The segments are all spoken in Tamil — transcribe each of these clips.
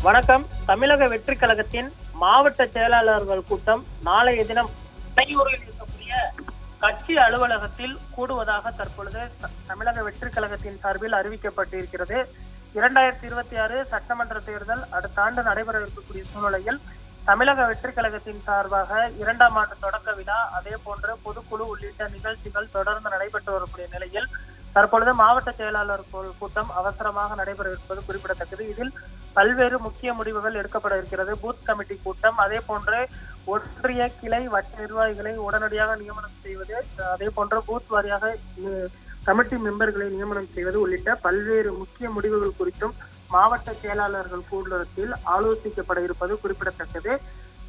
வணக்கம். தமிழக வெற்றி கழகத்தின் மாவட்ட செயலாளர்கள் கூட்டம் நாளைய தினம் பனையூரில் இருக்கக்கூடிய கட்சி அலுவலகத்தில் கூடுவதாக தற்பொழுது தமிழக வெற்றி கழகத்தின் சார்பில் அறிவிக்கப்பட்டிருக்கிறது. 2026 சட்டமன்ற தேர்தல் அடுத்த ஆண்டு நடைபெற இருக்கக்கூடிய சூழ்நிலையில் தமிழக வெற்றி கழகத்தின் சார்பாக 2ஆம் ஆண்டு தொடக்க விழா, அதே போன்ற பொதுக்குழு உள்ளிட்ட நிகழ்ச்சிகள் தொடர்ந்து நடைபெற்று வரக்கூடிய நிலையில் தற்பொழுது மாவட்ட செயலாளர்கள் கூட்டம் அவசரமாக நடைபெற இருப்பது குறிப்பிடத்தக்கது. இதில் பல்வேறு முக்கிய முடிவுகள் எடுக்கப்பட இருக்கிறது. பூத் கமிட்டி கூட்டம், அதே போன்று ஒன்றிய கிளை வட்ட நிர்வாகிகளை உடனடியாக நியமனம் செய்வது, அதே போன்ற பூத் வாரியாக கமிட்டி மெம்பர்களை நியமனம் செய்வது உள்ளிட்ட பல்வேறு முக்கிய முடிவுகள் குறித்தும் மாவட்ட செயலாளர்கள் கூட்டத்தில் ஆலோசிக்கப்பட இருப்பது குறிப்பிடத்தக்கது.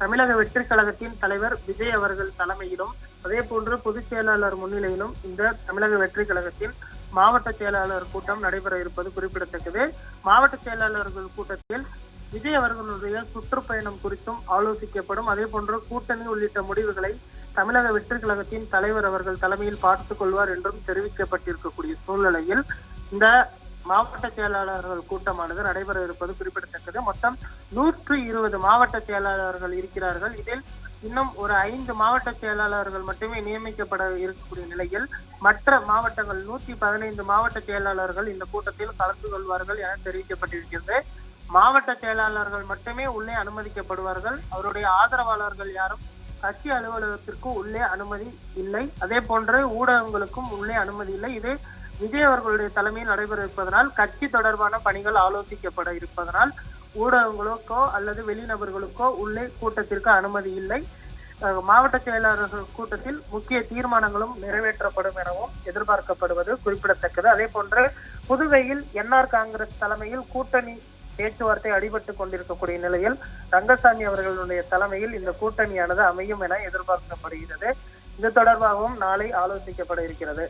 தமிழக வெற்றி கழகத்தின் தலைவர் விஜய் அவர்கள் தலைமையிலும், அதே போன்று பொதுச் செயலாளர் முன்னிலையிலும் இந்த தமிழக வெற்றி கழகத்தின் மாவட்ட செயலாளர் கூட்டம் நடைபெற இருப்பது குறிப்பிடத்தக்கது. மாவட்ட செயலாளர்கள் கூட்டத்தில் விஜய் அவர்களுடைய சுற்றுப்பயணம் குறித்தும் ஆலோசிக்கப்படும். அதே போன்று கூட்டணி உள்ளிட்ட முடிவுகளை தமிழக வெற்றி கழகத்தின் தலைவர் அவர்கள் தலைமையில் பார்த்துக் கொள்வார் என்றும் தெரிவிக்கப்பட்டிருக்கக்கூடிய சூழ்நிலையில் இந்த மாவட்ட செயலாளர்கள் கூட்டமானது நடைபெற இருப்பது குறிப்பிடத்தக்கது. மொத்தம் 120 மாவட்ட செயலாளர்கள் இருக்கிறார்கள். இதில் இன்னும் ஒரு 5 மாவட்ட செயலாளர்கள் மட்டுமே நியமிக்கப்பட இருக்கக்கூடிய நிலையில் மற்ற மாவட்டங்கள் 115 மாவட்ட செயலாளர்கள் இந்த கூட்டத்தில் கலந்து கொள்வார்கள் என தெரிவிக்கப்பட்டிருக்கிறது. மாவட்ட செயலாளர்கள் மட்டுமே உள்ளே அனுமதிக்கப்படுவார்கள். அவருடைய ஆதரவாளர்கள் யாரும் கட்சி அலுவலகத்திற்கு உள்ளே அனுமதி இல்லை. அதே போன்று ஊடகங்களுக்கும் உள்ளே அனுமதி இல்லை. இது விஜய் அவர்களுடைய தலைமையில் நடைபெற இருப்பதனால் கட்சி தொடர்பான பணிகள் ஆலோசிக்கப்பட இருப்பதனால் ஊடகங்களுக்கோ அல்லது வெளிநபர்களுக்கோ உள்ளே கூட்டத்திற்கு அனுமதி இல்லை. மாவட்ட செயலாளர்கள் கூட்டத்தில் முக்கிய தீர்மானங்களும் நிறைவேற்றப்படும் எனவும் எதிர்பார்க்கப்படுவது குறிப்பிடத்தக்கது. அதே போன்று புதுவையில் என்ஆர் காங்கிரஸ் தலைமையில் கூட்டணி பேச்சுவார்த்தை அடிபட்டுக் கொண்டிருக்கக்கூடிய நிலையில் ரங்கசாமி அவர்களுடைய தலைமையில் இந்த கூட்டணியானது அமையும் என எதிர்பார்க்கப்படுகிறது. இது தொடர்பாகவும் நாளை ஆலோசிக்கப்பட இருக்கிறது.